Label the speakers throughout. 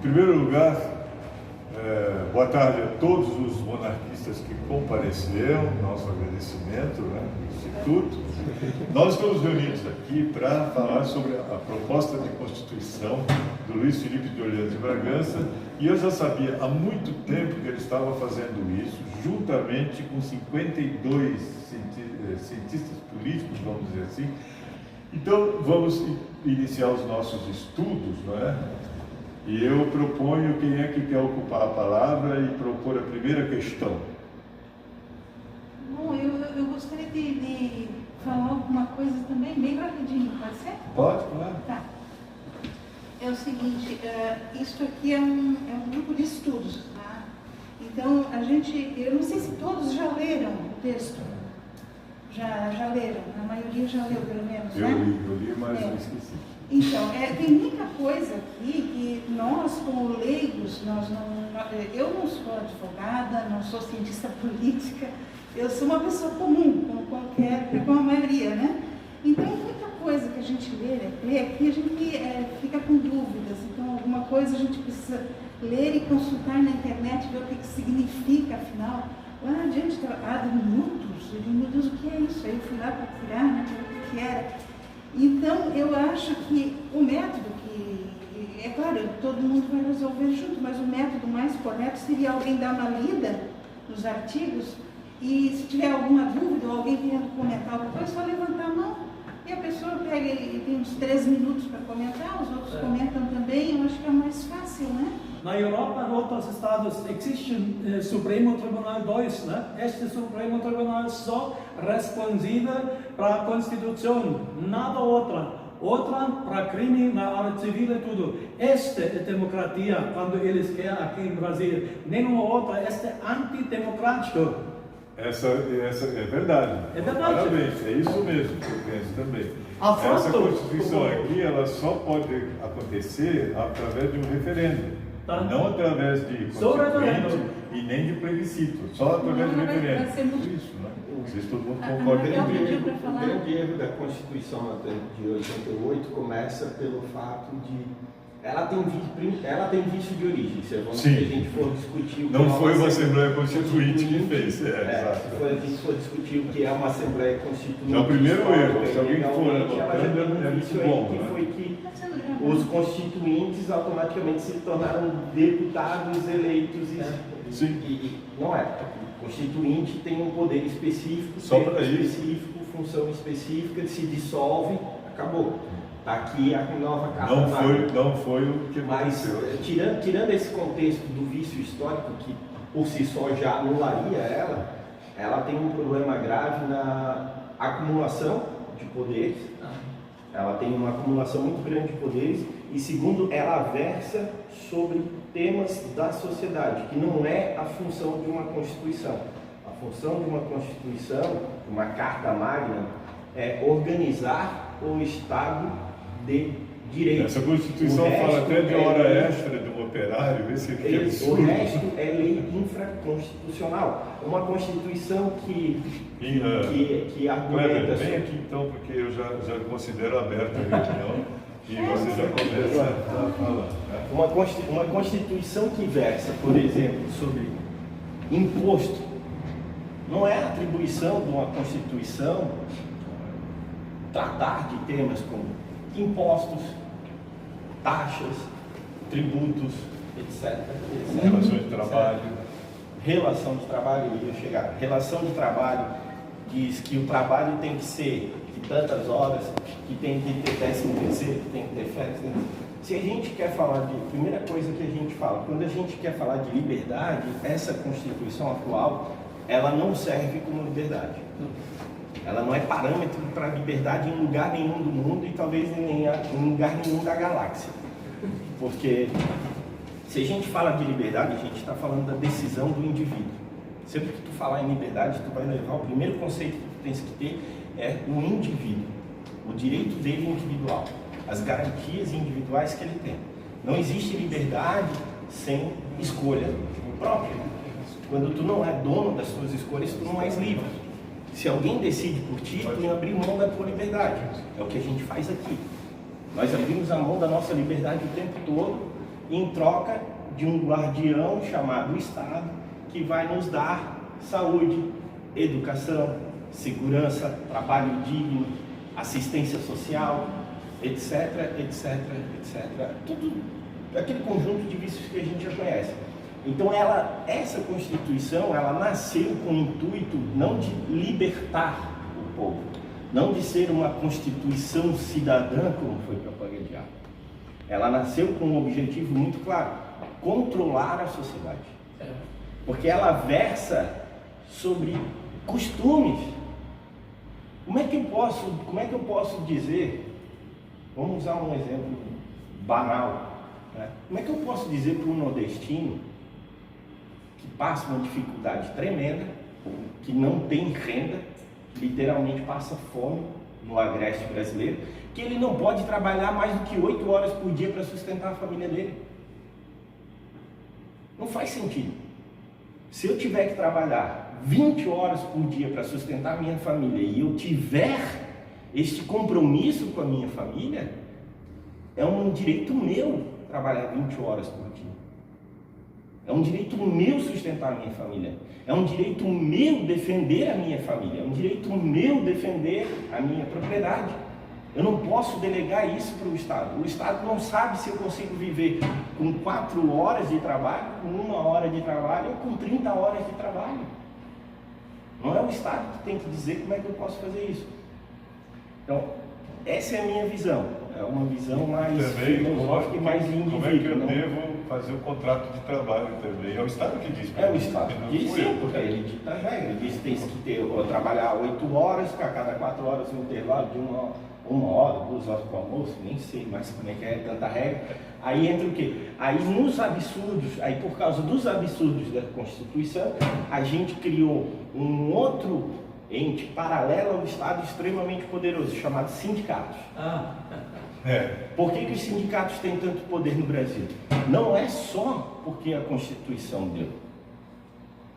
Speaker 1: primeiro lugar, boa tarde a todos os monarquistas que compareceram, nosso agradecimento, né, do Instituto. Nós estamos reunidos aqui para falar sobre a proposta de Constituição do Luiz Felipe de Orleans e Bragança, e eu já sabia há muito tempo que ele estava fazendo isso, juntamente com 52 cientistas políticos, vamos dizer assim. Então, vamos iniciar os nossos estudos, não é? E eu proponho quem é que quer ocupar a palavra e propor a primeira questão.
Speaker 2: Bom, eu gostaria de falar alguma coisa também, bem rapidinho, pode ser?
Speaker 1: Pode, claro.
Speaker 2: Tá. É o seguinte, isso aqui é um grupo de estudos, tá? Então, eu não sei se todos já leram o texto. Já leram, a maioria já leu, pelo menos, né?
Speaker 1: Eu li, mas eu esqueci.
Speaker 2: Então, tem muita coisa aqui que nós, como leigos, eu não sou advogada, não sou cientista política, eu sou uma pessoa comum, como a maioria, né? Então, muita coisa que a gente lê aqui, a gente fica com dúvidas. Então, alguma coisa a gente precisa ler e consultar na internet, ver o que significa, afinal. Lá adiante, minutos, o que é isso? Aí eu fui lá procurar, né, para ver o que era. Então, eu acho que o método é claro, todo mundo vai resolver junto, mas o método mais correto seria alguém dar uma lida nos artigos e se tiver alguma dúvida ou alguém querendo comentar alguma coisa, é só levantar a mão e a pessoa pega e tem uns 3 minutos para comentar, os outros comentam também, eu acho que é mais fácil, né?
Speaker 3: Na Europa, em outros estados, existe Supremo Tribunal 2, né? Este Supremo Tribunal só responsiva para a Constituição, nada outra. Outra para crime na área civil e tudo. Esta é democracia, quando eles querem aqui no Brasil. Nenhuma outra, esta é antidemocrático.
Speaker 1: Essa é verdade.
Speaker 3: É verdade.
Speaker 1: Parabéns, é isso mesmo que eu penso também. Essa Constituição aqui, ela só pode acontecer através de um referendo.
Speaker 3: Tá.
Speaker 1: Não através de constituinte e nem de plebiscito, só através de referendo.
Speaker 2: Vai ser muito...
Speaker 1: Isso, né? Vocês todo mundo concorda comigo.
Speaker 4: O grande erro da Constituição de 88 começa pelo fato de ela tem vício de origem. Se a gente for discutir o que
Speaker 1: não foi uma Assembleia Constituinte que fez.
Speaker 4: Se a gente for discutir o que é uma Assembleia Constituinte.
Speaker 1: É o primeiro erro. Se alguém for
Speaker 4: é muito bom, que foi que os constituintes automaticamente se tornaram deputados eleitos. E não é. O constituinte tem um poder específico, função específica, se dissolve, acabou. Está aqui a nova carta.
Speaker 1: Não foi o que
Speaker 4: aconteceu. Mas, tirando esse contexto do vício histórico, que por si só já anularia ela tem um problema grave na acumulação de poderes. Ela tem uma acumulação muito grande de poderes e, segundo, ela versa sobre temas da sociedade, que não é a função de uma Constituição. A função de uma Constituição, uma Carta Magna, é organizar o Estado de Direito.
Speaker 1: Essa Constituição fala até de hora extra do operário,
Speaker 4: o resto é lei infraconstitucional. Uma Constituição que argumenta...
Speaker 1: Vem aqui então, porque eu já considero aberta a reunião e você já começa a falar. Né?
Speaker 4: Uma Constituição que versa, por exemplo, sobre imposto, não é atribuição de uma Constituição tratar de temas como impostos, taxas, tributos, etc.
Speaker 1: Relação de trabalho.
Speaker 4: Relação de trabalho, eu ia chegar. Relação de trabalho diz que o trabalho tem que ser de tantas horas, que tem que ter 13º, que tem que ter férias. Se a gente quer falar de... Primeira coisa que a gente fala, quando a gente quer falar de liberdade, essa Constituição atual, ela não serve como liberdade. Ela não é parâmetro para liberdade em lugar nenhum do mundo e talvez em lugar nenhum da galáxia. Porque se a gente fala de liberdade, a gente está falando da decisão do indivíduo. Sempre que tu falar em liberdade, tu vai levar, o primeiro conceito que tu tens que ter é o indivíduo, o direito dele individual, as garantias individuais que ele tem. Não existe liberdade sem escolha própria. Quando tu não é dono das tuas escolhas, tu não és livre. Se alguém decide por ti, tu abrir mão da tua liberdade. É o que a gente faz aqui. Nós abrimos a mão da nossa liberdade o tempo todo em troca de um guardião chamado Estado, que vai nos dar saúde, educação, segurança, trabalho digno, assistência social, etc, etc, etc. Tudo aquele conjunto de vícios que a gente já conhece. Então essa Constituição, ela nasceu com o intuito não de libertar o povo, não de ser uma Constituição cidadã, como foi propagandeado. Ela nasceu com um objetivo muito claro: controlar a sociedade. Porque ela versa sobre costumes. Como é que eu posso dizer, vamos usar um exemplo banal, né? Como é que eu posso dizer para um nordestino que passa uma dificuldade tremenda, que não tem renda, literalmente passa fome no agreste brasileiro, que ele não pode trabalhar mais do que 8 horas por dia para sustentar a família dele? Não faz sentido. Se eu tiver que trabalhar 20 horas por dia para sustentar a minha família e eu tiver este compromisso com a minha família, é um direito meu trabalhar 20 horas por dia. É um direito meu sustentar a minha família. É um direito meu defender a minha família. É um direito meu defender a minha propriedade. Eu não posso delegar isso para o Estado. O Estado não sabe se eu consigo viver com 4 horas de trabalho, com 1 hora de trabalho ou com 30 horas de trabalho. Não é o Estado que tem que dizer como é que eu posso fazer isso. Então, essa é a minha visão. É uma visão mais filosófica e mais indivíduo.
Speaker 1: Como é que eu devo fazer o contrato de trabalho também? É o Estado que diz.
Speaker 4: É o Estado que diz, sim, porque ele dita a regra. Ele diz que tem que ter, trabalhar 8 horas, a cada 4 horas um intervalo de 1 hora, 2 horas para o almoço, nem sei mais como é que é tanta regra. Aí entra o quê? Aí nos absurdos, aí por causa dos absurdos da Constituição, a gente criou um outro ente paralelo ao Estado extremamente poderoso, chamado sindicatos. Por que os sindicatos têm tanto poder no Brasil? Não é só porque a Constituição deu.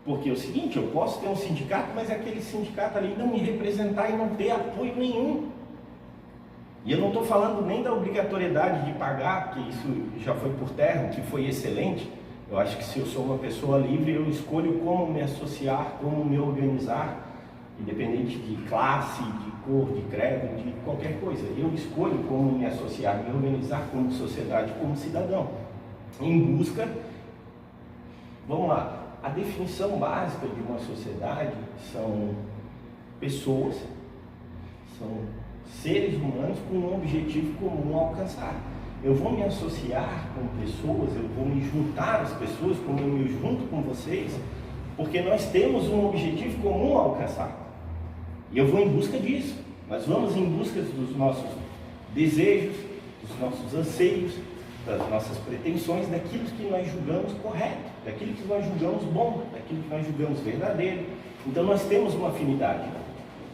Speaker 4: Porque é o seguinte, eu posso ter um sindicato, mas aquele sindicato ali não me representar e não ter apoio nenhum. E eu não estou falando nem da obrigatoriedade de pagar, que isso já foi por terra, que foi excelente. Eu acho que se eu sou uma pessoa livre, eu escolho como me associar, como me organizar, independente de classe, de cor, de credo, de qualquer coisa. Eu escolho como me associar, me organizar como sociedade, como cidadão, em busca... Vamos lá, a definição básica de uma sociedade são pessoas, são seres humanos com um objetivo comum a alcançar. Eu vou me associar com pessoas, eu vou me juntar às pessoas, como eu me junto com vocês, porque nós temos um objetivo comum a alcançar. E eu vou em busca disso. Nós vamos em busca dos nossos desejos, dos nossos anseios, das nossas pretensões, daquilo que nós julgamos correto, daquilo que nós julgamos bom, daquilo que nós julgamos verdadeiro. Então nós temos uma afinidade.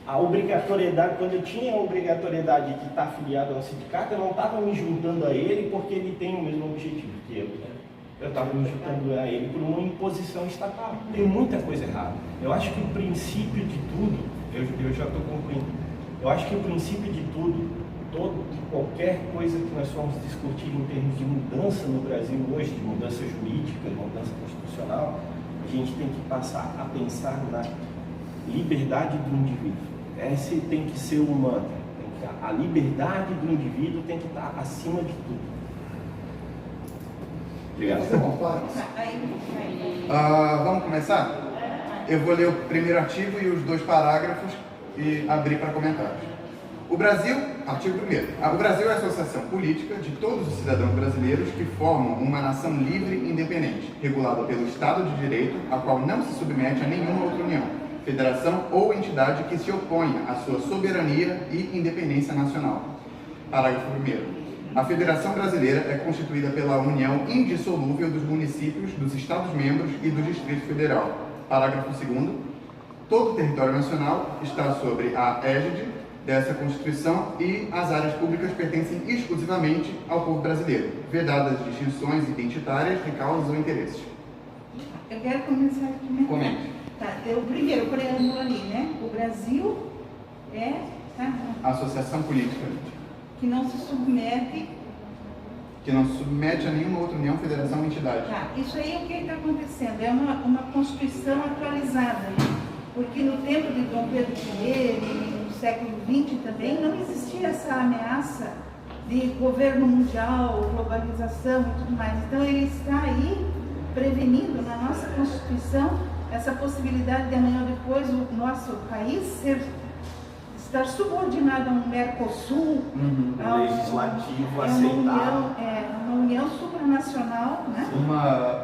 Speaker 4: A obrigatoriedade, quando eu tinha a obrigatoriedade de estar afiliado a um sindicato, eu não estava me juntando a ele porque ele tem o mesmo objetivo que eu. Eu estava me juntando a ele por uma imposição estatal. Tem muita coisa errada. Eu acho que o princípio de tudo, eu já estou concluindo, eu acho que o princípio de tudo, de qualquer coisa que nós formos discutir em termos de mudança no Brasil hoje, de mudança jurídica, de mudança constitucional, a gente tem que passar a pensar na liberdade do indivíduo. Esse tem que ser o mantra. A liberdade do indivíduo tem que estar acima de tudo. Obrigado.
Speaker 5: Vamos começar? Eu vou ler o primeiro artigo e os 2 parágrafos e abrir para comentários. O Brasil, artigo 1º. O Brasil é a associação política de todos os cidadãos brasileiros que formam uma nação livre e independente, regulada pelo Estado de Direito, a qual não se submete a nenhuma outra união, federação ou entidade que se oponha à sua soberania e independência nacional. Parágrafo 1º. A Federação Brasileira é constituída pela união indissolúvel dos municípios, dos Estados-membros e do Distrito Federal. Parágrafo 2º. Todo o território nacional está sobre a égide dessa Constituição e as áreas públicas pertencem exclusivamente ao povo brasileiro, vedadas distinções identitárias de causas ou interesses.
Speaker 2: Eu quero começar a comentar.
Speaker 5: Comente.
Speaker 2: Tá, o primeiro preâmbulo ali, né? O Brasil é
Speaker 5: Associação política
Speaker 2: que não se submete
Speaker 5: que não submete a nenhuma outra união, federação ou entidade.
Speaker 2: Tá, isso aí é o que está acontecendo, é uma Constituição atualizada, né? Porque no tempo de Dom Pedro I e no século XX também não existia essa ameaça de governo mundial, globalização e tudo mais. Então ele está aí prevenindo na nossa Constituição essa possibilidade de amanhã ou depois o nosso país estar subordinado a um Mercosul, a
Speaker 4: legislativo aceitar.
Speaker 2: Uma união supranacional, né?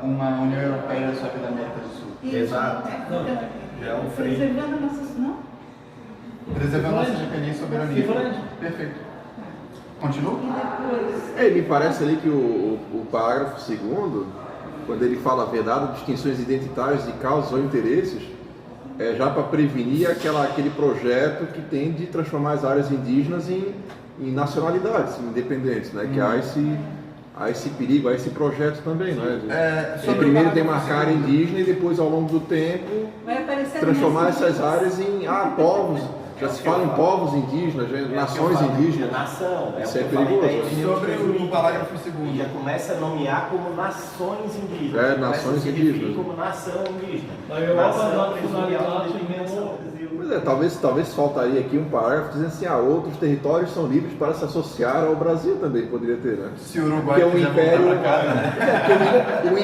Speaker 5: Uma União Europeia sobre a América do Sul.
Speaker 2: Isso,
Speaker 4: Exato. É um freio.
Speaker 2: preservando a nossa... Não?
Speaker 5: Preservando nossa independência e soberania.
Speaker 3: Diferente.
Speaker 5: Perfeito. Continua?
Speaker 2: E depois...
Speaker 6: Me parece ali que o parágrafo 2º, quando ele fala vedado distinções identitárias de causas ou interesses, é já para prevenir aquele projeto que tem de transformar as áreas indígenas em nacionalidades independentes, né? Que há esse perigo, há esse projeto também, né?
Speaker 5: Sobre
Speaker 6: primeiro
Speaker 5: o
Speaker 6: demarcar a área indígena e depois, ao longo do tempo,
Speaker 2: Vai aparecer
Speaker 6: transformar
Speaker 2: nesse
Speaker 6: essas
Speaker 2: livro.
Speaker 6: áreas em povos. Já se fala em povos indígenas, nações indígenas.
Speaker 4: Nação,
Speaker 6: Isso é
Speaker 4: o que eu falei
Speaker 6: perigoso.
Speaker 4: da etnia
Speaker 5: Sobre o
Speaker 4: jurídica.
Speaker 5: parágrafo
Speaker 4: E
Speaker 5: 2º.
Speaker 4: já começa a nomear como nações indígenas.
Speaker 6: É,
Speaker 4: Começa
Speaker 6: nações
Speaker 4: a se referir
Speaker 6: indígenas.
Speaker 4: como nação indígena.
Speaker 3: Na Europa,
Speaker 4: Nação
Speaker 3: na
Speaker 4: presumia a
Speaker 3: nacionalidade,
Speaker 4: dimensão do Brasil.
Speaker 6: Pois é, talvez faltaria aqui um parágrafo dizendo assim, outros territórios são livres para se associar ao Brasil também, poderia ter, né?
Speaker 5: Se o Uruguai
Speaker 6: Porque o
Speaker 5: quiser
Speaker 6: império,
Speaker 5: voltar pra casa, né?
Speaker 6: porque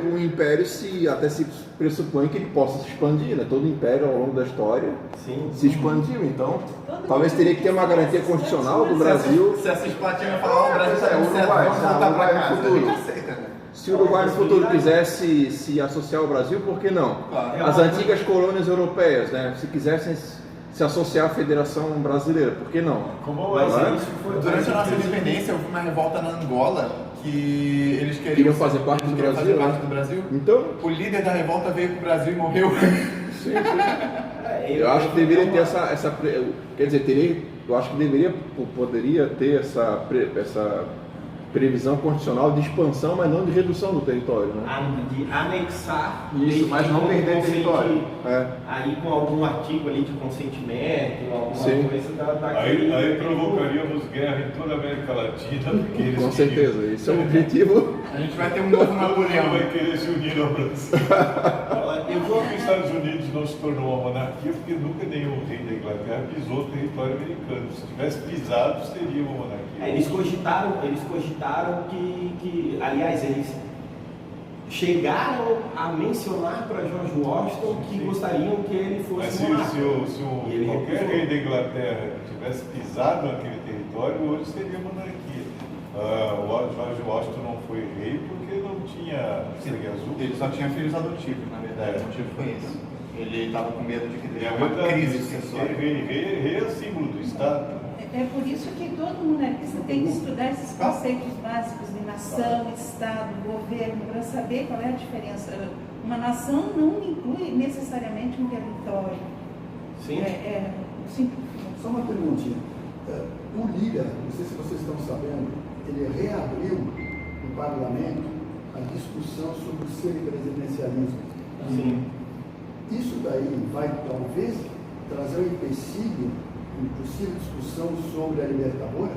Speaker 6: o império até se pressupõe que ele possa se expandir, né? Todo império ao longo da história
Speaker 4: Sim.
Speaker 6: se expandiu, então talvez teria que ter uma garantia constitucional do Brasil.
Speaker 5: Se essas platinhas falar o Brasil está tudo certo,
Speaker 6: Uruguai,
Speaker 5: vamos voltar
Speaker 6: Uruguai
Speaker 5: pra
Speaker 6: no
Speaker 5: casa. A
Speaker 6: futuro.
Speaker 5: gente aceita, né?
Speaker 6: Se o Uruguai no futuro quisesse se associar ao Brasil, por que não?
Speaker 5: Claro.
Speaker 6: As antigas colônias europeias, né? Se quisessem se associar à Federação Brasileira, por que não?
Speaker 1: Como
Speaker 4: Mas
Speaker 6: Não é?
Speaker 4: isso foi
Speaker 5: Durante a nossa independência, houve uma revolta na Angola que eles
Speaker 6: Queriam fazer parte do
Speaker 5: queriam
Speaker 6: Brasil,
Speaker 5: fazer
Speaker 6: né?
Speaker 5: parte do Brasil.
Speaker 6: Então,
Speaker 5: O líder da revolta veio pro Brasil e morreu.
Speaker 6: eu acho que deveria ter quer dizer, eu acho que poderia ter essa previsão constitucional de expansão, mas não de redução do território, né?
Speaker 4: de anexar.
Speaker 6: Isso, mas não perder
Speaker 4: consentir.
Speaker 6: território. É.
Speaker 4: Aí com algum artigo ali de consentimento, alguma
Speaker 6: Sim.
Speaker 4: coisa
Speaker 1: Aí provocaríamos guerra em toda a América Latina, porque eles
Speaker 6: Com certeza, esse é o objetivo.
Speaker 5: A gente vai ter um novo
Speaker 1: Todo mundo
Speaker 5: Napoleão.
Speaker 1: vai querer se unir ao Brasil. Eu vou que os Estados Unidos não se tornou uma monarquia porque nunca nenhum rei da Inglaterra pisou o território americano. Se tivesse pisado, seria uma monarquia.
Speaker 4: Eles cogitaram que, aliás, eles chegaram a mencionar para George Washington que gostariam que ele
Speaker 1: Mas
Speaker 4: fosse
Speaker 1: se
Speaker 4: monarca.
Speaker 1: qualquer
Speaker 4: recusou.
Speaker 1: rei da Inglaterra tivesse pisado naquele território, hoje seria monarquia. O George Washington não foi rei porque não tinha sangue azul.
Speaker 5: Ele só tinha filhos adotivos, na verdade. O motivo foi esse. Ele estava com medo de que
Speaker 1: É
Speaker 5: teria uma
Speaker 1: verdade,
Speaker 5: crise
Speaker 1: porque
Speaker 5: sucessória.
Speaker 1: rei é símbolo do Estado.
Speaker 2: É por isso que todo monarquista tem que estudar esses conceitos básicos de nação, Estado, governo, para saber qual é a diferença. Uma nação não inclui necessariamente um território.
Speaker 4: Sim.
Speaker 2: Sim.
Speaker 7: Só uma perguntinha. O Lira, não sei se vocês estão sabendo, ele reabriu no parlamento a discussão sobre o semipresidencialismo.
Speaker 4: Sim.
Speaker 7: Isso daí vai talvez trazer um empecilho em possível discussão sobre a Libertadora,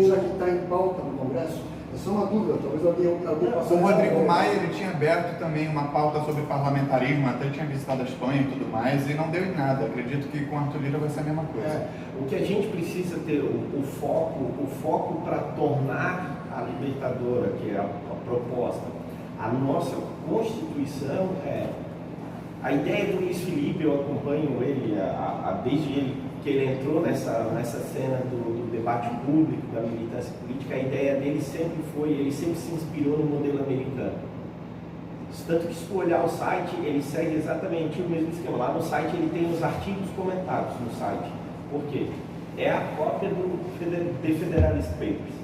Speaker 7: já que está em pauta no Congresso. É só uma dúvida, talvez alguém possa...
Speaker 5: O Rodrigo Maia ele tinha aberto também uma pauta sobre parlamentarismo, até tinha visitado a Espanha e tudo mais, e não deu em nada. Acredito que com o Arthur Lira vai ser a mesma coisa.
Speaker 4: O que a gente precisa ter, o foco para tornar a Libertadora, que é a proposta, a nossa Constituição a ideia do Luiz Felipe, eu acompanho ele desde que ele entrou nessa cena do debate público, da militância política, a ideia dele sempre foi, ele sempre se inspirou no modelo americano. Tanto que se for olhar o site, ele segue exatamente o mesmo esquema. Lá no site ele tem os artigos comentados no site. Por quê? É a cópia do The Federalist Papers.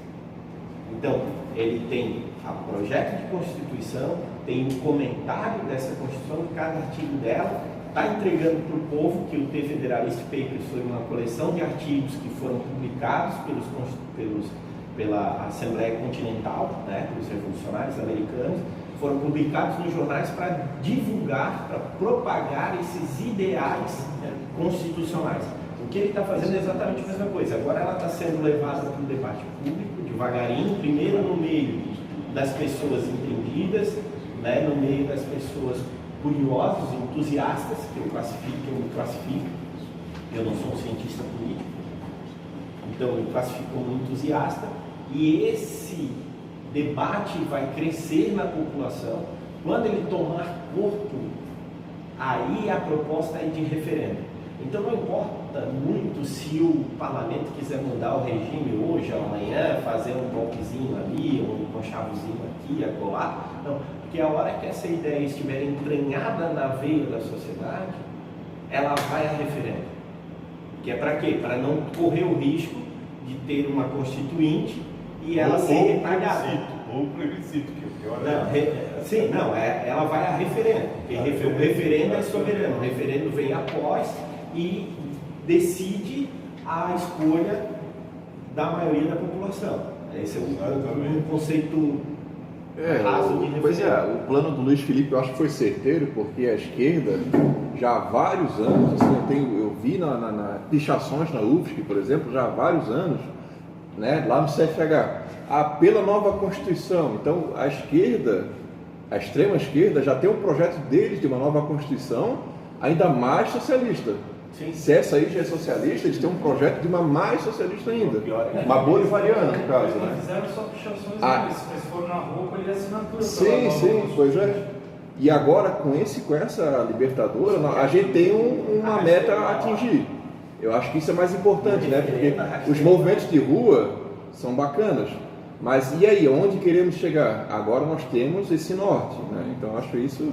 Speaker 4: Então, ele tem o projeto de Constituição, tem um comentário dessa Constituição, de cada artigo dela, está entregando para o povo que o The Federalist Papers foi uma coleção de artigos que foram publicados pela Assembleia Continental, né, pelos revolucionários americanos, foram publicados nos jornais para divulgar, para propagar esses ideais constitucionais. O que ele está fazendo é exatamente a mesma coisa. Agora ela está sendo levada para o debate público, devagarinho, primeiro no meio das pessoas entendidas, né, no meio das pessoas curiosos, entusiastas, que eu me classifico. Eu não sou um cientista político, então eu me classifico como entusiasta, e esse debate vai crescer na população. Quando ele tomar corpo, aí a proposta é de referendo. Então não importa muito se o parlamento quiser mudar o regime hoje, amanhã, fazer um golpezinho ali, ou um conchavozinho aqui, acolá. Não, porque a hora que essa ideia estiver entranhada na veia da sociedade, ela vai a referendo. Que é para quê? Para não correr o risco de ter uma constituinte e ela ser retalhada.
Speaker 1: Ou plebiscito, que é o pior.
Speaker 4: Ela vai a referendo, porque o referendo é soberano, o referendo vem após e decide a escolha da maioria da população. Esse é um conceito raso de referendo.
Speaker 6: Pois é, o plano do Luiz Felipe eu acho que foi certeiro, porque a esquerda já há vários anos, assim, eu vi na pichações na UFSC, por exemplo, já há vários anos, né, lá no CFH, pela nova Constituição. Então a esquerda, a extrema esquerda, já tem um projeto deles de uma nova Constituição ainda mais socialista.
Speaker 4: Sim.
Speaker 6: Se essa aí já é socialista, eles têm um projeto de uma mais socialista ainda, uma bolivariana no caso,
Speaker 3: Eles não
Speaker 6: né?
Speaker 3: fizeram só pichações, mas foram na roupa e assinatura.
Speaker 6: Sim, pois é. E agora com essa Libertadora, a gente tem uma meta a atingir. Eu acho que isso é mais importante, né? Porque os movimentos de rua são bacanas. Mas e aí, onde queremos chegar? Agora nós temos esse norte, né? Então acho isso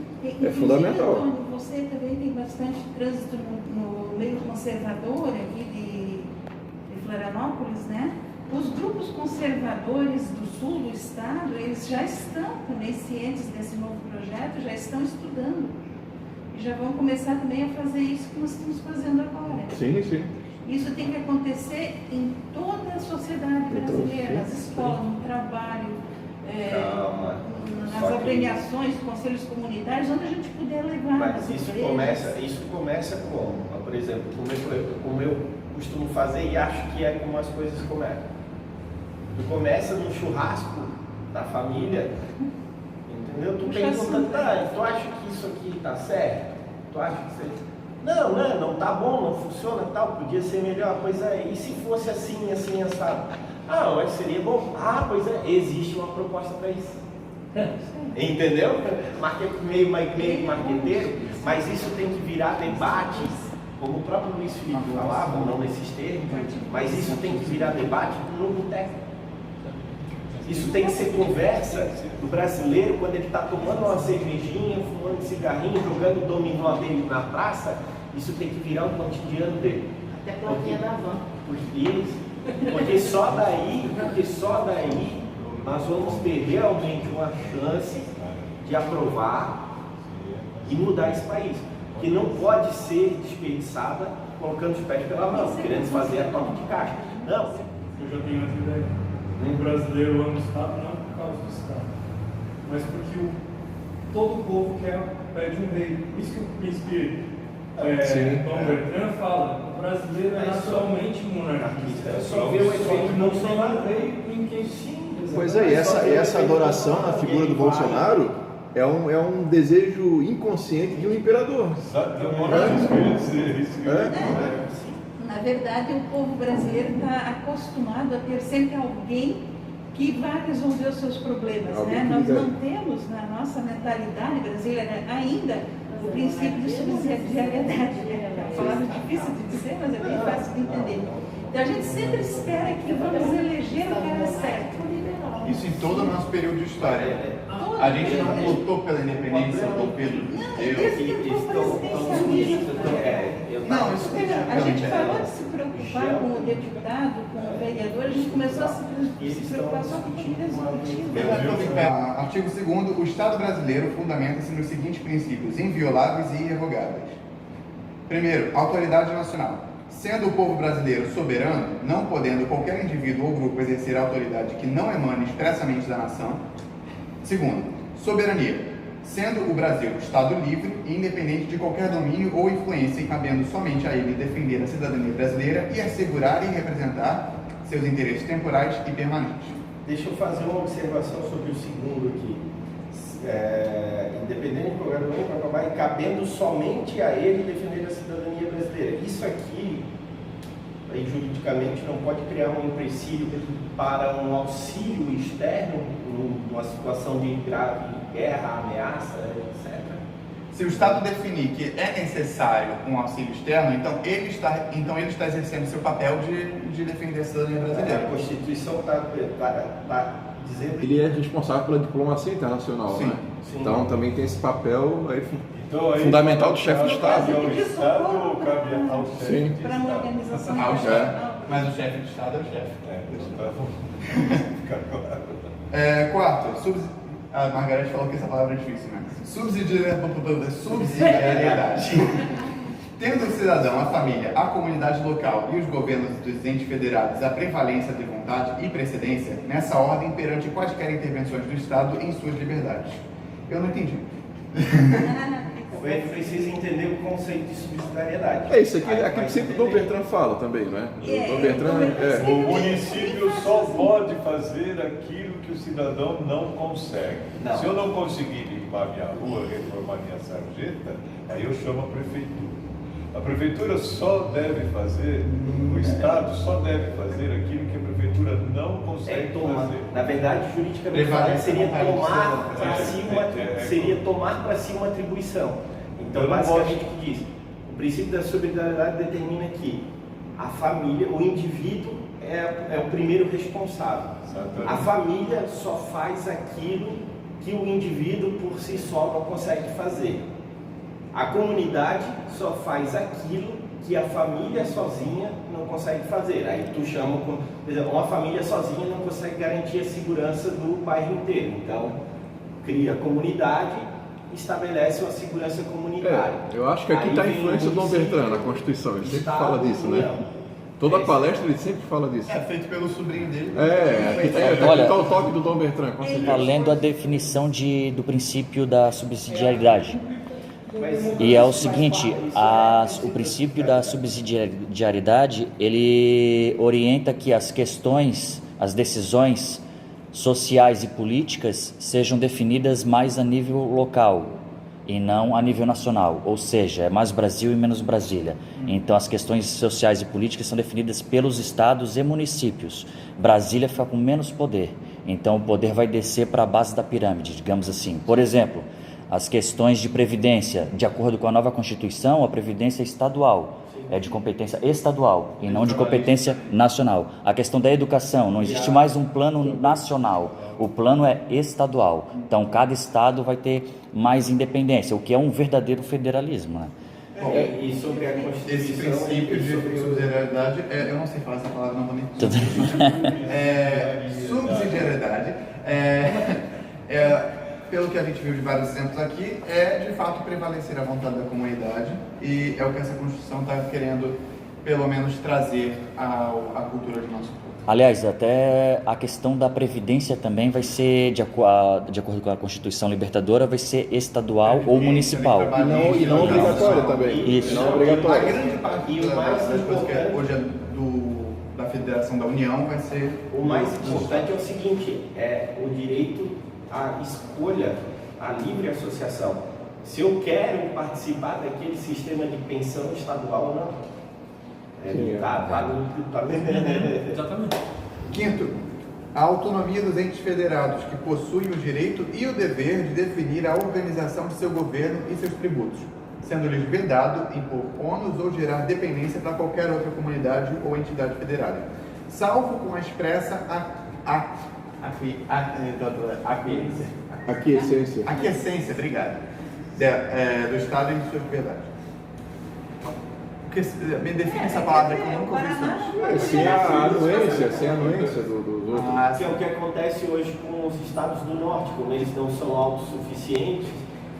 Speaker 6: fundamental.
Speaker 2: Antônio, você também tem bastante trânsito no meio conservador aqui de Florianópolis, né? Os grupos conservadores do sul do estado, eles já estão também cientes desse novo projeto, já estão estudando. E já vão começar também a fazer isso que nós estamos fazendo agora.
Speaker 6: Sim.
Speaker 2: Isso tem que acontecer em toda a sociedade brasileira, nas escolas, no trabalho, nas agremiações, conselhos comunitários, onde a gente puder levar.
Speaker 4: Mas isso começa como? Por exemplo, como eu costumo fazer e acho que é como as coisas começam. Tu começa no churrasco da família, entendeu? Tu pergunta, tu acha que isso aqui tá certo? Tu acha que isso aí... Não tá bom, não funciona, tal, podia ser melhor, pois é, e se fosse assim, assado? Mas seria bom. Pois é, existe uma proposta para isso. Entendeu? Meio marqueteiro, mas isso tem que virar debate, como o próprio Luiz Felipe falava, não nesses termos, mas isso tem que virar debate no boteco. Isso tem que ser conversa do brasileiro quando ele está tomando uma cervejinha, fumando cigarrinho, jogando o dominó dele na praça. Isso tem que virar o cotidiano dele.
Speaker 8: Até a plaquinha da van.
Speaker 4: Porque só daí nós vamos ter realmente uma chance de aprovar e mudar esse país. Que não pode ser desperdiçada colocando os pés pela mão, querendo fazer a toque de caixa. Não.
Speaker 3: Eu já tenho outra ideia. O brasileiro ama o Estado não por causa do Estado, mas porque todo o povo pede um rei. Isso que o príncipe Dom Bertrand fala. O brasileiro é naturalmente monarquista. É só ver o efeito Bolsonaro rei em quem sim.
Speaker 6: Pois é, e essa adoração na figura do Bolsonaro é um desejo inconsciente de um imperador.
Speaker 2: Na verdade, o povo brasileiro está acostumado a ter sempre alguém que vai resolver os seus problemas, né? Nós não temos na nossa mentalidade brasileira ainda o princípio de subsidiariedade, né? É uma palavra difícil de dizer, mas é bem fácil de entender. Então a gente sempre espera que vamos eleger o cara certo.
Speaker 5: Isso em todo o nosso período de história. A gente não lutou pela independência, lutou pelo
Speaker 2: A gente parou de se preocupar com o deputado, com o vereador, a gente começou a se preocupar só com o executivo.
Speaker 5: Artigo 2º, o Estado brasileiro fundamenta-se nos seguintes princípios invioláveis e irrevogáveis. Primeiro, autoridade nacional. Sendo o povo brasileiro soberano, não podendo qualquer indivíduo ou grupo exercer autoridade que não emane expressamente da nação. Segundo, soberania. sendo o Brasil Estado livre e independente de qualquer domínio ou influência e cabendo somente a ele defender a cidadania brasileira e assegurar e representar seus interesses temporais e permanentes.
Speaker 4: Deixa eu fazer uma observação sobre o segundo aqui. Independente de qualquer domínio, e cabendo somente a ele defender a cidadania brasileira. Isso aqui, aí, juridicamente, não pode criar um empecilho para um auxílio externo numa situação de grave guerra, ameaça, etc.
Speaker 5: Se o Estado definir que é necessário um auxílio externo, então ele está exercendo seu papel de defender a cidadania brasileira.
Speaker 4: A Constituição está dizendo...
Speaker 6: Ele é responsável pela diplomacia internacional,
Speaker 5: Sim,
Speaker 6: né?
Speaker 4: sim.
Speaker 6: Então também tem esse papel aí,
Speaker 1: Então, aí,
Speaker 6: fundamental do chefe de
Speaker 1: cabe
Speaker 6: Estado.
Speaker 1: ao Estado ou cabe ao chefe?
Speaker 6: Sim.
Speaker 2: Para uma organização
Speaker 5: Ah, o
Speaker 2: internacional.
Speaker 5: Mas o chefe de Estado é o chefe.
Speaker 1: Fica claro.
Speaker 5: Quarto, a Margareth falou que essa palavra é difícil, né? Subsidiariedade. Tendo o cidadão, a família, a comunidade local e os governos dos entes federados a prevalência de vontade e precedência nessa ordem perante quaisquer intervenções do Estado em suas liberdades. Eu não entendi.
Speaker 4: A gente precisa entender o conceito de subsidiariedade.
Speaker 6: É isso aqui, aquilo que sempre o Dom Bertrand fala também, não é? O Dom Bertrand
Speaker 1: O município só pode fazer aquilo que o cidadão não consegue.
Speaker 4: Não.
Speaker 1: Se eu não conseguir limpar minha rua, reformar minha sarjeta, aí eu chamo a prefeitura. A prefeitura só deve fazer, o Estado só deve fazer aquilo que a prefeitura não consegue fazer.
Speaker 4: Na verdade, juridicamente falando, seria tomar para si uma atribuição. Então,
Speaker 1: Eu não
Speaker 4: basicamente, o que diz? O princípio da solidariedade determina que a família, o indivíduo, é o primeiro responsável.
Speaker 1: Exatamente.
Speaker 4: A família só faz aquilo que o indivíduo por si só não consegue fazer. A comunidade só faz aquilo que a família sozinha não consegue fazer. Aí tu chama, por exemplo, uma família sozinha não consegue garantir a segurança do bairro inteiro. Então, cria a comunidade, estabelece uma segurança comunitária.
Speaker 6: eu acho que aqui está a influência do Dom Bertrand na Constituição, ele sempre fala disso, né? Toda palestra ele sempre fala disso.
Speaker 5: É feito pelo sobrinho dele.
Speaker 6: Aqui está o toque do Dom Bertrand, com certeza.
Speaker 8: Está lendo a definição do princípio da subsidiariedade. E é o seguinte, o princípio da subsidiariedade, ele orienta que as questões, as decisões sociais e políticas sejam definidas mais a nível local e não a nível nacional, ou seja, é mais Brasil e menos Brasília. Então as questões sociais e políticas são definidas pelos estados e municípios. Brasília fica com menos poder, então o poder vai descer para a base da pirâmide, digamos assim. Por exemplo, as questões de previdência, de acordo com a nova Constituição, a previdência é estadual, é de competência estadual e não de competência nacional. A questão da educação, não existe mais um plano nacional, o plano é estadual. Então, cada estado vai ter mais independência, o que é um verdadeiro federalismo, né?
Speaker 4: E sobre a Constituição...
Speaker 5: Esse princípio de subsidiariedade, eu não sei falar essa palavra novamente. Subsidiariedade pelo que a gente viu de vários exemplos aqui, é de fato prevalecer a vontade da comunidade, e é o que essa Constituição está querendo, pelo menos, trazer à cultura de nosso povo.
Speaker 8: Aliás, até a questão da previdência também vai ser, de acordo com a Constituição Libertadora, vai ser estadual ou municipal.
Speaker 6: E não obrigatória também.
Speaker 8: Isso.
Speaker 6: Não
Speaker 5: A
Speaker 6: obrigatória.
Speaker 5: grande parte das coisas que hoje é da Federação da União vai ser...
Speaker 4: O mais importante é o seguinte, é o direito à escolha, à livre associação. Se eu quero participar daquele sistema de pensão estadual ou não.
Speaker 3: Exatamente.
Speaker 5: Quinto, a autonomia dos entes federados, que possuem o direito e o dever de definir a organização de seu governo e seus tributos, sendo-lhes vedado impor ônus ou gerar dependência para qualquer outra comunidade ou entidade federada, salvo com a expressa aquiescência, obrigado, do Estado e de suas liberdades. Me define essa palavra que eu nunca ouvi isso.
Speaker 6: Sem a anuência dos outros.
Speaker 4: Que é o que acontece hoje com os estados do norte, como eles não são autossuficientes,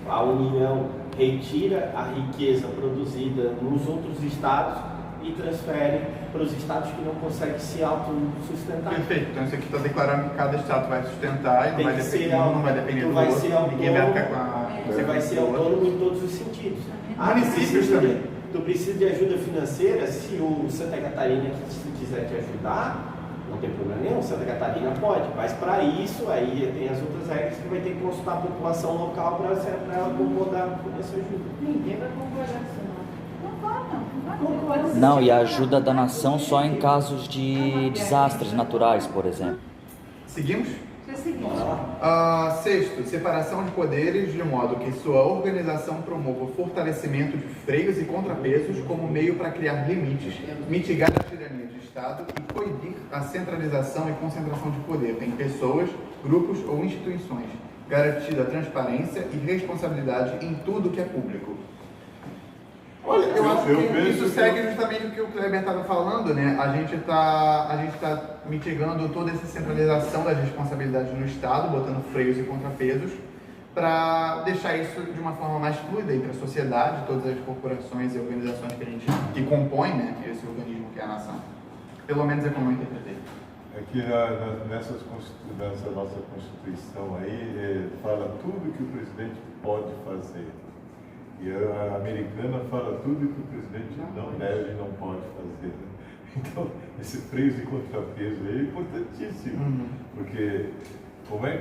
Speaker 4: a União retira a riqueza produzida nos outros estados e transfere para os estados que não conseguem se autossustentar.
Speaker 5: Perfeito. Então isso aqui está declarando que cada estado vai sustentar e não vai depender,
Speaker 4: um
Speaker 5: não vai depender
Speaker 4: tu
Speaker 5: do
Speaker 4: vai
Speaker 5: outro.
Speaker 4: ser autônomo,
Speaker 5: Ninguém vai ficar com a...
Speaker 4: Você vai ser autônomo em todos os sentidos.
Speaker 5: Municípios também.
Speaker 4: Tu precisa de ajuda financeira, se o Santa Catarina quiser te ajudar, não tem problema nenhum, Santa Catarina pode, mas para isso aí tem as outras regras que vai ter que consultar a população local para ela concordar com essa ajuda.
Speaker 2: Ninguém vai concordar com isso, não. Não vai.
Speaker 8: Não, e a ajuda da nação só em casos de desastres naturais, por exemplo.
Speaker 5: Seguimos?
Speaker 2: É o seguinte.
Speaker 5: Sexto, separação de poderes de modo que sua organização promova o fortalecimento de freios e contrapesos como meio para criar limites, mitigar a tirania de Estado e coibir a centralização e concentração de poder em pessoas, grupos ou instituições, garantida a transparência e responsabilidade em tudo que é público. Olha, eu acho que isso segue justamente o que o Kleber estava falando, né? A gente tá mitigando toda essa centralização das responsabilidades no Estado, botando freios e contrapesos, para deixar isso de uma forma mais fluida entre a sociedade, todas as corporações e organizações que compõem, né, esse organismo que é a nação. Pelo menos é como eu interpretei.
Speaker 1: Aqui nessa nossa Constituição aí, fala tudo que o presidente pode fazer. E a americana fala tudo que o presidente não deve e não pode fazer. Então, esse freios e contrapeso aí é importantíssimo. Porque como é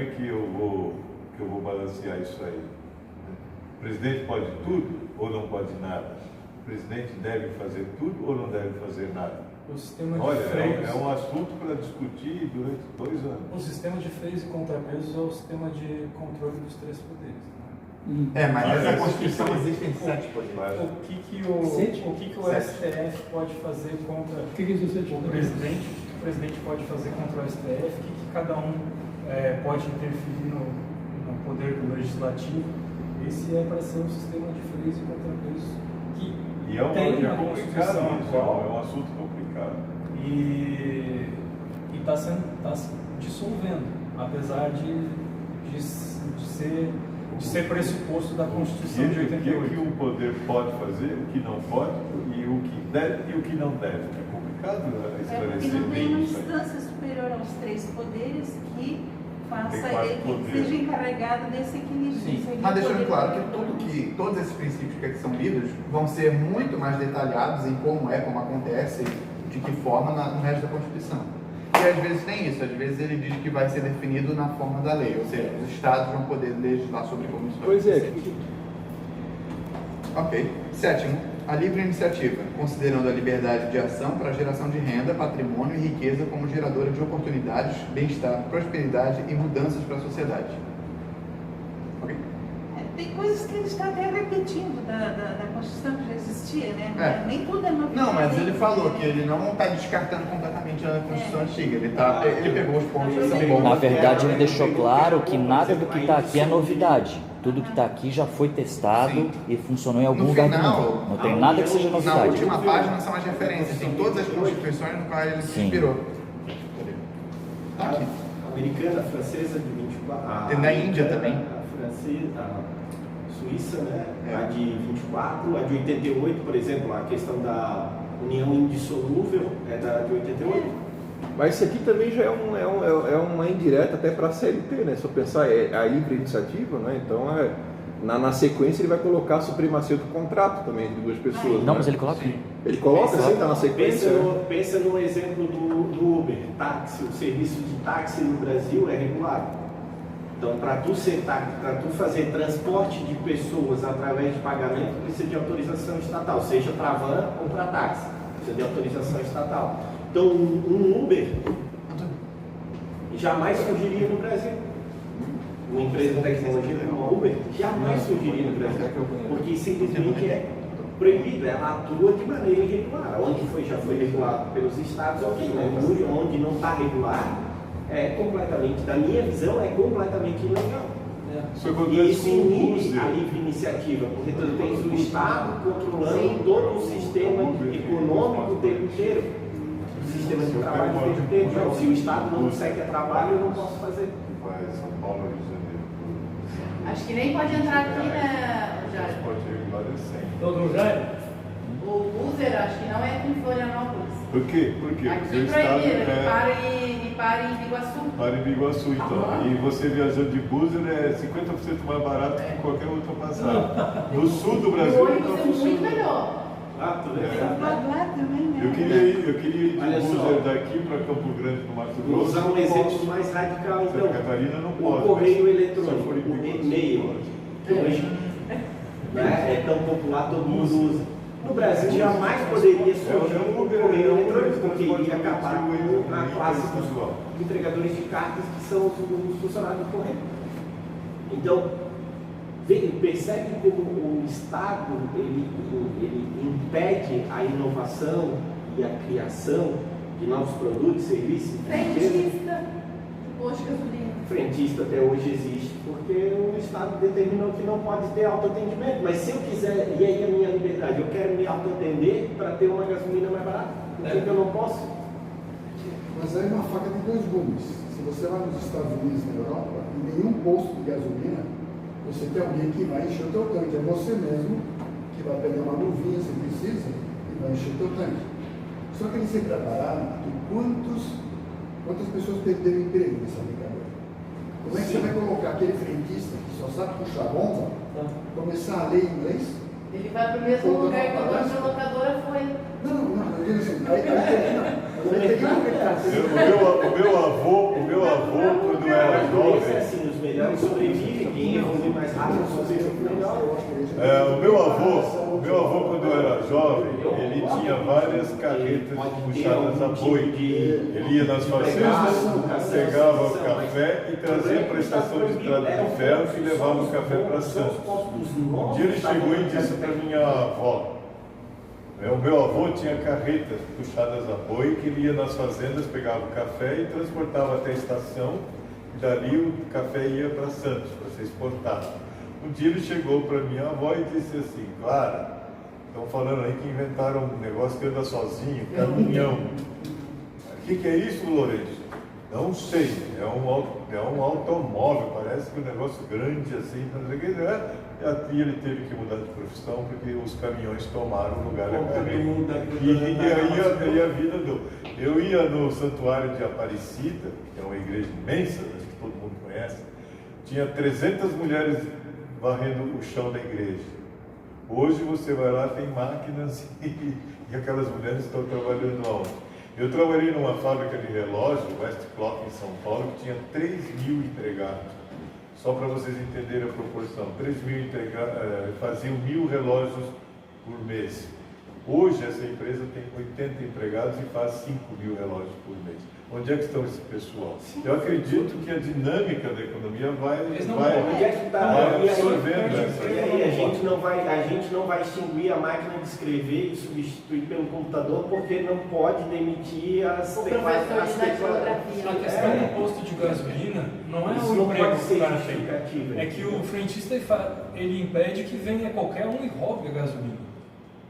Speaker 1: que eu vou balancear isso aí? O presidente pode tudo ou não pode nada? O presidente deve fazer tudo ou não deve fazer nada?
Speaker 9: O sistema de
Speaker 1: Olha,
Speaker 9: freios,
Speaker 1: é um assunto para discutir durante 2 anos.
Speaker 9: o sistema de freios e contrapesos é o sistema de controle dos 3 poderes.
Speaker 5: Mas nessa Constituição existem 7 poderes.
Speaker 9: O que o STF pode fazer contra o presidente? O que o presidente pode fazer contra o STF? O que cada um pode interferir no poder do legislativo? Esse é para ser um sistema de freios e contrapesos que tem na Constituição atual.
Speaker 1: É um assunto complicado.
Speaker 9: E está se dissolvendo, apesar de ser pressuposto da Constituição de 88.
Speaker 1: O que o poder pode fazer, o que não pode, e o que deve e o que não deve. É complicado
Speaker 2: Porque
Speaker 1: esclarecer
Speaker 2: não tem uma
Speaker 1: bem isso aí.
Speaker 2: instância superior aos 3 poderes que
Speaker 1: Tem 4
Speaker 2: que
Speaker 1: poderes.
Speaker 2: seja encarregado desse equilíbrio. Sim.
Speaker 5: Mas deixando claro que todos esses princípios que aqui são lidos vão ser muito mais detalhados em como acontece, de que forma no resto da Constituição. E às vezes nem isso, às vezes ele diz que vai ser definido na forma da lei, ou seja, os estados vão poder legislar sobre como isso vai
Speaker 6: Pois é.
Speaker 5: acontecer. Ok. Sétimo, a livre iniciativa, considerando a liberdade de ação para a geração de renda, patrimônio e riqueza como geradora de oportunidades, bem-estar, prosperidade e mudanças para a sociedade. Ok?
Speaker 2: Tem coisas que ele está até repetindo da Constituição que já existia, né? Nem tudo é novidade.
Speaker 5: Não, mas ele falou que ele não está descartando completamente a Constituição antiga. Ele pegou os pontos que são bons.
Speaker 8: Na verdade, ele deixou claro que nada do que está aqui é novidade. Tudo que está aqui já foi testado e funcionou em algum lugar do mundo. Não tem nada que seja
Speaker 5: Na
Speaker 8: novidade.
Speaker 5: última página são as referências, tem todas as constituições no qual ele se inspirou. Tá aqui.
Speaker 4: A americana, a francesa de 24.
Speaker 5: Tem na Índia também.
Speaker 4: A francesa, a Suíça, né? A de 24, a de 88, por exemplo, a questão da união indissolúvel é da de 88.
Speaker 6: Mas isso aqui também já é uma indireta até para a CLT, né? Se eu pensar, é a livre iniciativa, né? Então, na sequência, ele vai colocar a supremacia do contrato também entre 2 pessoas.
Speaker 8: Não,
Speaker 6: né?
Speaker 8: mas ele coloca.
Speaker 6: Ele coloca, sim, está na sequência.
Speaker 4: Pensa no exemplo do Uber, táxi. O serviço de táxi no Brasil é regulado. Então, para tu fazer transporte de pessoas através de pagamento, precisa de autorização estatal, seja para van ou para táxi. Precisa de autorização estatal. Então, um Uber jamais surgiria no Brasil. Uma empresa de tecnologia como a Uber jamais surgiria no Brasil, porque simplesmente é proibido, ela atua de maneira irregular. Onde já foi regulado pelos estados, ok, mas onde não está regular, é completamente, da minha visão, é completamente ilegal. E isso inibe a livre iniciativa, porque tu tens o Estado controlando todo o sistema econômico o tempo inteiro. Sistema de trabalho o tempo inteiro. Então, se o Estado não segue a trabalho, eu não posso fazer.
Speaker 1: Vai São Paulo, Rio de Janeiro.
Speaker 10: Acho que nem pode entrar aqui, né, Jair?
Speaker 1: Pode regular sempre.
Speaker 3: Todo Jair?
Speaker 10: O buzzer, acho que não é aqui em Florianópolis.
Speaker 1: Por quê? Porque
Speaker 10: Aqui
Speaker 1: o seu
Speaker 10: proibido,
Speaker 1: estado
Speaker 10: ele para em Biguaçu.
Speaker 1: para em Biguaçu, então. E você viajando de buzzer é 50% mais barato que qualquer outra passagem. No sul do
Speaker 10: O
Speaker 1: Brasil,
Speaker 10: ônibus é muito melhor.
Speaker 4: Ah, tudo bem.
Speaker 2: Lá também, né?
Speaker 1: eu queria ir de
Speaker 4: Olha só.
Speaker 1: buzzer daqui para Campo Grande, no Mato
Speaker 4: Vou
Speaker 1: Grosso.
Speaker 4: usar um
Speaker 1: não
Speaker 4: exemplo
Speaker 1: posso.
Speaker 4: mais radical, então.
Speaker 1: Santa Catarina não
Speaker 4: O
Speaker 1: pode.
Speaker 4: correio
Speaker 1: mas
Speaker 4: eletrônico,
Speaker 1: se for em
Speaker 4: o
Speaker 1: Biguaçu,
Speaker 4: e-mail, que hoje é tão popular, todo mundo usa. No Brasil jamais poderia surgir um correio eletrônico, porque iria acabar com a classe dos entregadores de cartas, que são os funcionários do correio. Então, percebe como o Estado ele impede a inovação e a criação de novos produtos, serviços,
Speaker 10: Frentista, posto de gasolina.
Speaker 4: frentista até hoje existe, porque o Estado determinou que não pode ter autoatendimento. Mas se eu quiser, e aí a minha liberdade, eu quero me autoatender para ter uma gasolina mais barata, por que eu não posso?
Speaker 7: Mas aí é uma faca de dois gumes. Se você vai nos Estados Unidos e na Europa, em nenhum posto de gasolina você tem alguém que vai encher o teu tanque. É você mesmo que vai pegar uma luvinha se precisa e vai encher o teu tanque. Só que eles se prepararam que quantas pessoas perderam emprego nessa brincadeira. Como é que você vai colocar aquele frentista que só sabe puxar bomba, começar a ler inglês?
Speaker 10: Ele vai para o mesmo lugar que o dono da locadora foi.
Speaker 7: Não, eu digo assim, aí tem que conectar.
Speaker 1: O meu avô, quando era
Speaker 4: Esse,
Speaker 1: jovem,
Speaker 4: assim, os melhores sobrevivem, quem evolui mais rápido sobrevive melhor.
Speaker 1: o meu avô, quando era jovem, ele tinha várias carretas puxadas a boi. Ele ia nas fazendas, pegava o café e trazia para a estação de estrada de ferro e levava o café para Santos. Um dia ele chegou e disse para minha avó: o meu avô tinha carretas puxadas a boi, que ele ia nas fazendas, pegava o café e transportava até a estação, e dali o café ia para Santos, para ser exportado. Um dia ele chegou para minha avó e disse assim: Clara, estão falando aí que inventaram um negócio que anda sozinho, caminhão. O que é isso, Lourenço? Não sei, é um automóvel, parece que um negócio grande assim, não sei o que, né? E ele teve que mudar de profissão porque os caminhões tomaram o lugar da carreta. E aí a vida deu. Eu ia no Santuário de Aparecida, que é uma igreja imensa, acho que todo mundo conhece, tinha 300 mulheres varrendo o chão da igreja. Hoje você vai lá, tem máquinas e aquelas mulheres estão trabalhando aonde? Eu trabalhei numa fábrica de relógio, West Clock, em São Paulo, que tinha 3.000 empregados. Só para vocês entenderem a proporção, 3.000 empregados, faziam 1.000 relógios por mês. Hoje essa empresa tem 80 empregados e faz 5.000 relógios por mês. Onde é que estão esse pessoal? Eu acredito que a dinâmica da economia vai absorvendo essa.
Speaker 4: E aí a gente não vai extinguir a máquina de escrever e substituir pelo computador, porque não pode demitir as
Speaker 9: A questão do posto de gasolina não é o emprego que o cara tem. É que o frentista ele impede que venha qualquer um e roube a gasolina.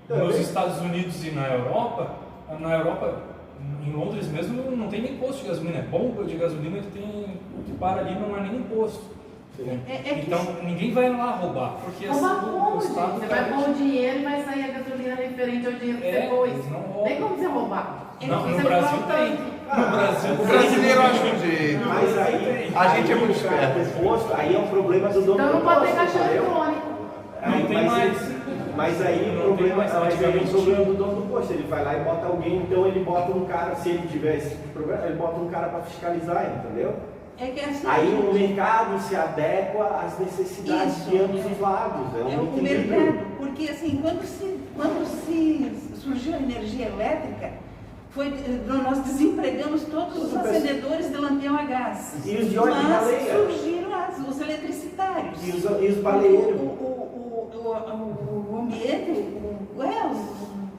Speaker 9: Nos Estados Unidos e na Europa, em Londres mesmo, não tem nem posto de gasolina, é bomba de gasolina que para ali, não é nem um posto. Então ninguém vai lá roubar, porque
Speaker 10: Roubar
Speaker 9: o Estado
Speaker 10: você vai pôr o dinheiro e vai sair a gasolina referente ao dinheiro que você pôs.
Speaker 9: Não
Speaker 10: Tem como você roubar.
Speaker 9: Não, no Brasil tem. No Brasil,
Speaker 5: O brasileiro acha um jeito.
Speaker 4: Mas aí,
Speaker 5: A gente é muito esperto.
Speaker 4: Posto, aí é um problema do dono
Speaker 10: Então
Speaker 4: do
Speaker 10: não pode
Speaker 4: posto,
Speaker 10: ter caixa
Speaker 4: entendeu?
Speaker 10: eletrônico.
Speaker 9: Não tem mais.
Speaker 4: Mas aí
Speaker 9: Não
Speaker 4: o
Speaker 9: tem
Speaker 4: problema
Speaker 9: mais
Speaker 4: é o
Speaker 9: antigamente.
Speaker 4: problema do dono do posto. Ele vai lá e bota alguém, então ele bota um cara, se ele tivesse problema, ele bota um cara para fiscalizar, entendeu?
Speaker 2: É que assim,
Speaker 4: Aí o mercado se adequa às necessidades
Speaker 2: Isso.
Speaker 4: de ambos os lados. É
Speaker 2: é
Speaker 4: um
Speaker 2: o
Speaker 4: equilíbrio.
Speaker 2: mercado, porque assim, quando se surgiu a energia elétrica, nós desempregamos todos os acendedores de lampião a gás.
Speaker 4: E os de óleo de
Speaker 2: Mas
Speaker 4: baleia?
Speaker 2: surgiram os eletricitários.
Speaker 4: E os baleiros?
Speaker 2: O ambiente,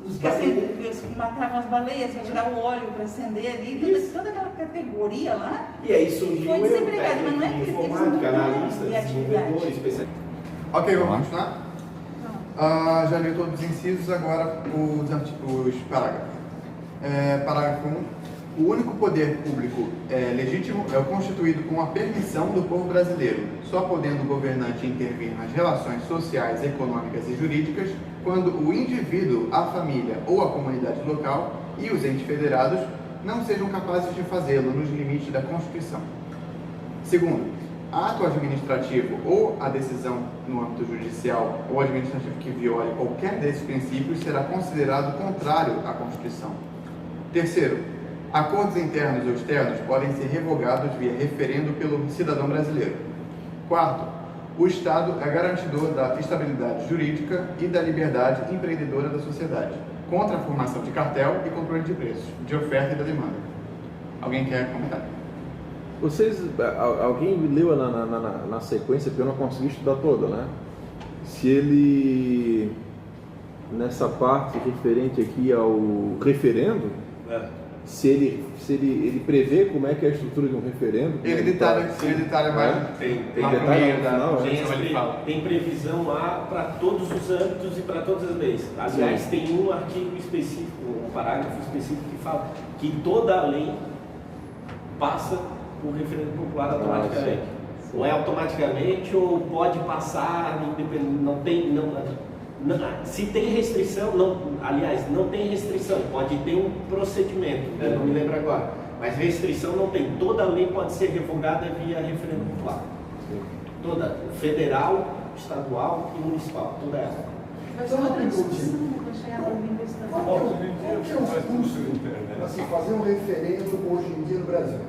Speaker 2: os que matavam as baleias para tirar o óleo para acender ali, toda aquela categoria lá.
Speaker 4: E aí surgiu
Speaker 2: Foi desempregado, mas não é que eles
Speaker 4: informática,
Speaker 2: não têm
Speaker 4: analistas,
Speaker 2: criatividade.
Speaker 4: desenvolvedores, especialistas.
Speaker 5: Ok, vamos continuar? Já li todos os incisos, agora os parágrafos. Parágrafo 1. O único poder público legítimo é o constituído com a permissão do povo brasileiro, só podendo o governante intervir nas relações sociais, econômicas e jurídicas quando o indivíduo, a família ou a comunidade local e os entes federados não sejam capazes de fazê-lo nos limites da Constituição. Segundo, ato administrativo ou a decisão no âmbito judicial ou administrativo que viole qualquer desses princípios será considerado contrário à Constituição. Terceiro, acordos internos ou externos podem ser revogados via referendo pelo cidadão brasileiro. Quarto, o Estado é garantidor da estabilidade jurídica e da liberdade empreendedora da sociedade, contra a formação de cartel e controle de preços, de oferta e da demanda. Alguém quer comentar?
Speaker 6: Alguém leu na sequência, porque eu não consegui estudar toda, né? Se ele, nessa parte referente aqui ao referendo, se ele prevê como é que é a estrutura de um referendo.
Speaker 5: Ele detalha mais.
Speaker 4: Tem
Speaker 6: detalhe no final,
Speaker 4: tem previsão lá para todos os âmbitos e para todas as leis. Aliás, tem um artigo específico, um parágrafo específico que fala que toda a lei passa por referendo popular automaticamente. Não é automaticamente ou pode passar, se tem restrição, não tem restrição, pode ter um procedimento, não me lembro agora, mas restrição não tem. Toda lei pode ser revogada via referendo popular. Toda, federal, estadual e municipal, toda ela.
Speaker 2: Mas uma discussão, vou chegar lá no
Speaker 7: Qual que é o custo para se fazer um referendo hoje em dia no Brasil?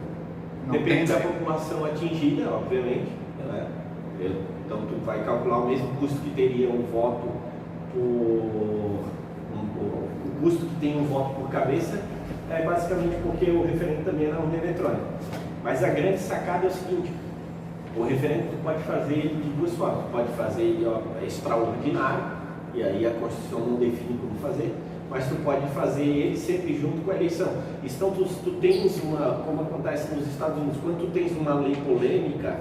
Speaker 4: Depende da população atingida, obviamente, né? Então tu vai calcular o mesmo custo que teria um voto o custo que tem um voto por cabeça é basicamente porque o referendo também era urna eletrônica. Mas a grande sacada é o seguinte: o referendo tu pode fazer ele de duas formas. Tu pode fazer ele extraordinário, e aí a Constituição não define como fazer, mas tu pode fazer ele sempre junto com a eleição. Então tu tens como acontece nos Estados Unidos, quando tu tens uma lei polêmica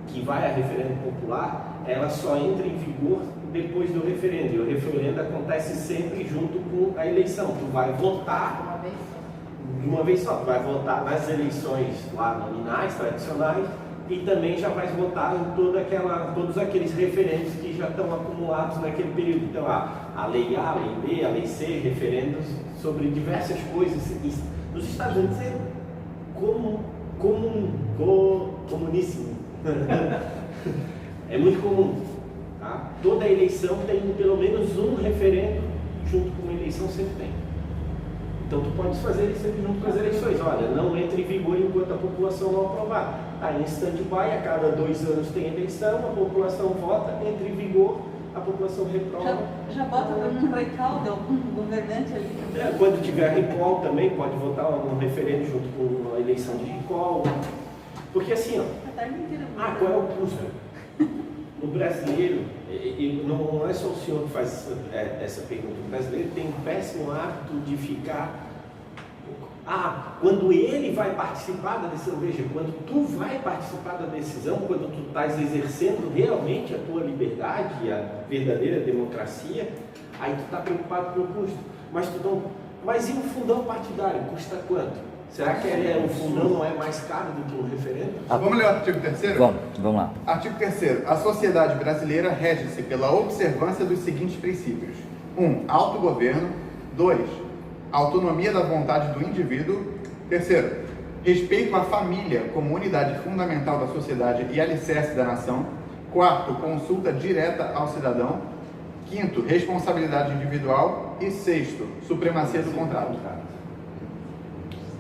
Speaker 4: que vai a referendo popular, ela só entra em vigor depois do referendo, e o referendo acontece sempre junto com a eleição. Tu vai votar de uma vez só, tu vai votar nas eleições lá nominais, tradicionais, e também já vai votar em todos aqueles referendos que já estão acumulados naquele período. Então, a lei A, a lei B, a lei C, referendos sobre diversas coisas. Nos Estados Unidos é comuníssimo. É muito comum. Tá? Toda eleição tem pelo menos um referendo junto com uma eleição, sempre tem. Então tu pode fazer ele sempre junto com as eleições. Olha, não entra em vigor enquanto a população não aprovar. Aí em stand-by, a cada 2 anos tem eleição, a população vota, entra em vigor, a população reprova.
Speaker 2: Já bota um recall de algum governante ali.
Speaker 4: Quando tiver recall também, pode votar um referendo junto com a eleição de recall. Porque assim, qual é o custo? O brasileiro, e não é só o senhor que faz essa pergunta, o brasileiro tem um péssimo hábito de ficar... quando ele vai participar da decisão, veja, quando tu vai participar da decisão, quando tu estás exercendo realmente a tua liberdade, a verdadeira democracia, aí tu está preocupado com o custo. Mas e o fundão partidário, custa quanto? Será que o fundão não é mais caro do que o referendo?
Speaker 5: Vamos ler o artigo 3º?
Speaker 8: Vamos lá.
Speaker 5: Artigo 3º. A sociedade brasileira rege-se pela observância dos seguintes princípios: 1. Autogoverno. 2. Autonomia da vontade do indivíduo. 3º. Respeito à família como unidade fundamental da sociedade e alicerce da nação. 4º. Consulta direta ao cidadão. 5º. Responsabilidade individual. E 6º. Supremacia do contrato.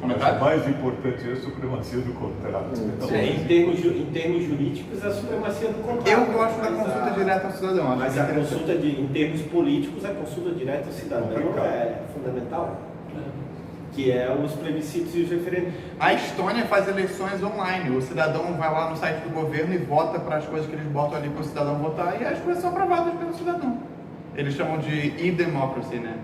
Speaker 1: Mas o mais importante é a supremacia do contrato.
Speaker 4: Em termos jurídicos, a supremacia do contrato.
Speaker 5: Eu gosto da consulta direta ao cidadão.
Speaker 4: Mas a consulta em termos políticos, a consulta direta ao cidadão é fundamental. Que é os plebiscitos e os referendos.
Speaker 5: A Estônia faz eleições online. O cidadão vai lá no site do governo e vota para as coisas que eles botam ali para o cidadão votar, e as coisas são aprovadas pelo cidadão. Eles chamam de e-democracy, né?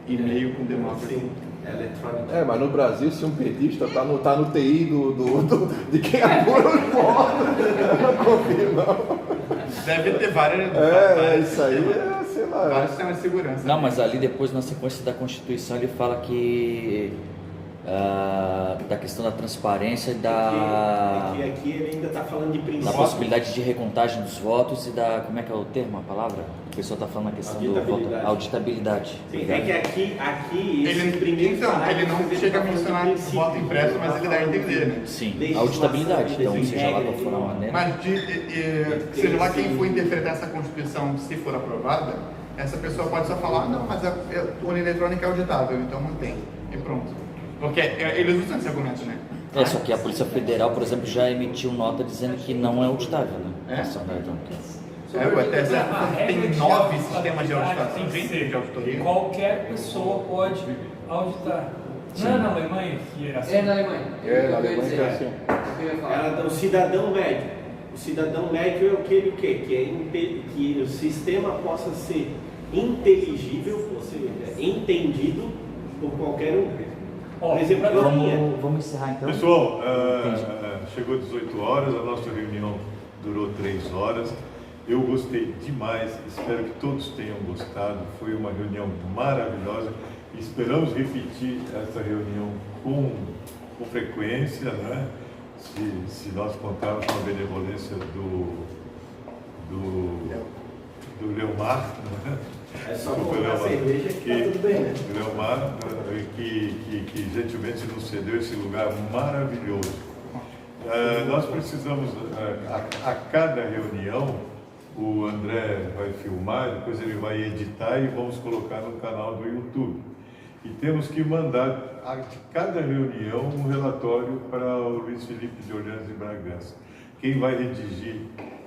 Speaker 5: De e-mail com democracy.
Speaker 4: Eletrônico.
Speaker 6: Mas no Brasil, se um petista tá no TI de quem apura os votos, eu não confio, não.
Speaker 5: Deve ter várias.
Speaker 6: Isso aí, sei lá.
Speaker 5: Vários sistemas de segurança.
Speaker 8: Não, mas ali depois, na sequência da Constituição, ele fala que da questão da transparência e da
Speaker 4: Aqui ele ainda está falando de
Speaker 8: da
Speaker 4: princípio.
Speaker 8: possibilidade de recontagem dos votos e da, como é que é o termo, a palavra? O pessoal está falando na questão do voto, auditabilidade.
Speaker 4: Sim, é que aqui esse primeiro
Speaker 5: Então, ele não chega a mencionar voto impresso, mas ele dá a entender, né?
Speaker 8: Sim, auditabilidade, então seja lá qual for a maneira.
Speaker 5: Mas, seja lá quem for interpretar essa Constituição, se for aprovada, essa pessoa pode só falar, não, mas a urna eletrônica é auditável, então mantém, e pronto. Porque eles usam esse argumento, né?
Speaker 8: Só que a Polícia Federal, por exemplo, já emitiu nota dizendo que não é auditável, né? A urna eletrônica.
Speaker 5: O TSE tem 9 sistemas de auditação, 20 de auditoria.
Speaker 9: Qualquer pessoa pode auditar. Não é na Alemanha que é assim?
Speaker 11: É na Alemanha.
Speaker 6: Na Alemanha é assim.
Speaker 4: O cidadão médio. O cidadão médio é o que ele quer, que o sistema possa ser inteligível, ou seja, entendido por qualquer um. Por exemplo,
Speaker 8: Vamos encerrar então.
Speaker 1: Pessoal, chegou 18 horas, a nossa reunião durou 3 horas. Eu gostei demais, espero que todos tenham gostado. Foi uma reunião maravilhosa. Esperamos repetir essa reunião com frequência, né? Se nós contarmos com a benevolência do Leomar, né?
Speaker 4: É só comprar cerveja que tá tudo bem, né?
Speaker 1: Leomar, que gentilmente nos cedeu esse lugar maravilhoso. Nós precisamos, a cada reunião, o André vai filmar, depois ele vai editar e vamos colocar no canal do YouTube. E temos que mandar de cada reunião um relatório para o Luiz Felipe de Orleans e Bragança. Quem vai redigir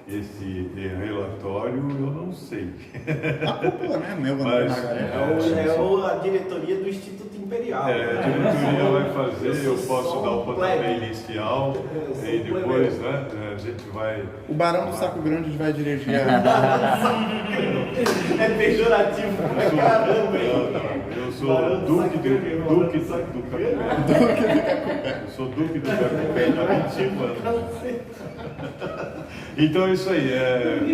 Speaker 1: esse relatório, eu não sei.
Speaker 5: A cúpula, né?
Speaker 4: A diretoria do Instituto Imperial.
Speaker 1: A diretoria vai fazer, eu posso dar o pontapé inicial e depois, né, a gente vai...
Speaker 5: O Barão do Saco Grande vai dirigir
Speaker 4: É pejorativo pra caramba, hein?
Speaker 1: Eu sou Duque do Cacupé. Eu sou Duque do Cacupé há 25 anos. Então é isso aí,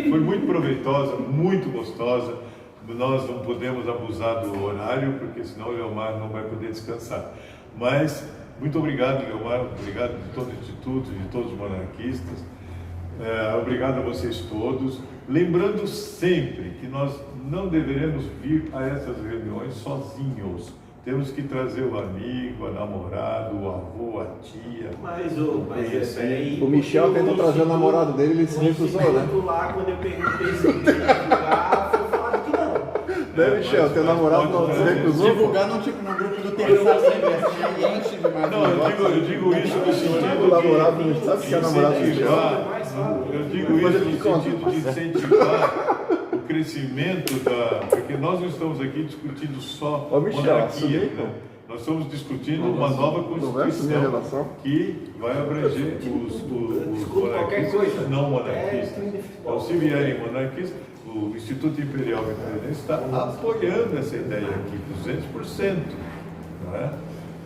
Speaker 1: foi muito proveitosa, muito gostosa. Nós não podemos abusar do horário, porque senão o Leomar não vai poder descansar. Mas, muito obrigado, Leomar, obrigado de todo o Instituto, de todos os monarquistas. Obrigado a vocês todos. Lembrando sempre que nós não deveremos vir a essas reuniões sozinhos. Temos que trazer o amigo, a namorada, o avô, a tia.
Speaker 6: O Michel tentou trazer o namorado dele, ele se recusou, né?
Speaker 4: Lá, quando eu perguntei se ele tinha divulgar, foi falado que não.
Speaker 6: Né, Michel? Teu namorado não se recusou?
Speaker 5: Divulgar no grupo do Terça sempre, enche demais.
Speaker 1: Não, eu digo isso no sentido
Speaker 6: o namorado não sabe se é namorado do Michel.
Speaker 1: Eu digo isso no sentido de incentivar o crescimento porque nós não estamos aqui discutindo só monarquia, né? Nós estamos discutindo uma nova Constituição que vai abranger os monarquistas e não monarquistas. Então, se vierem monarquistas, o Instituto Imperial Catarinense está apoiando essa ideia aqui, 200%. Não é?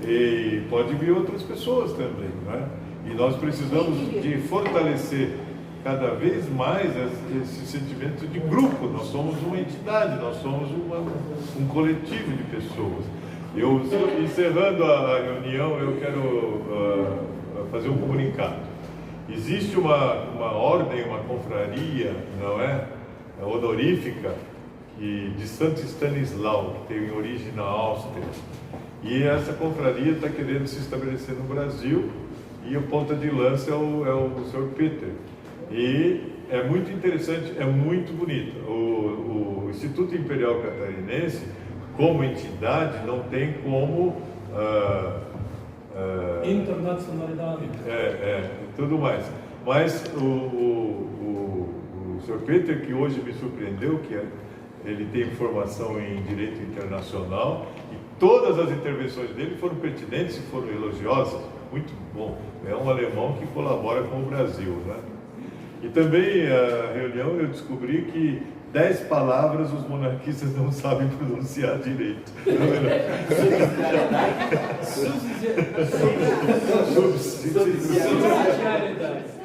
Speaker 1: E pode vir outras pessoas também. Não é? E nós precisamos de fortalecer cada vez mais esse sentimento de grupo. Nós somos uma entidade, nós somos um coletivo de pessoas. Encerrando a reunião, eu quero fazer um comunicado. Existe uma ordem, uma confraria, não é? Honorífica, de Santo Stanislau, que tem origem na Áustria. E essa confraria está querendo se estabelecer no Brasil, e o ponta de lança é o Sr. Peter. E é muito interessante, é muito bonito. O Instituto Imperial Catarinense, como entidade, não tem como...
Speaker 3: internacionalidade.
Speaker 1: Tudo mais. Mas o Sr. Peter, que hoje me surpreendeu, que ele tem formação em Direito Internacional, e todas as intervenções dele foram pertinentes e foram elogiosas. Muito bom. É um alemão que colabora com o Brasil, né? E também a reunião eu descobri que 10 palavras os monarquistas não sabem pronunciar direito.
Speaker 3: Subsidiariedade.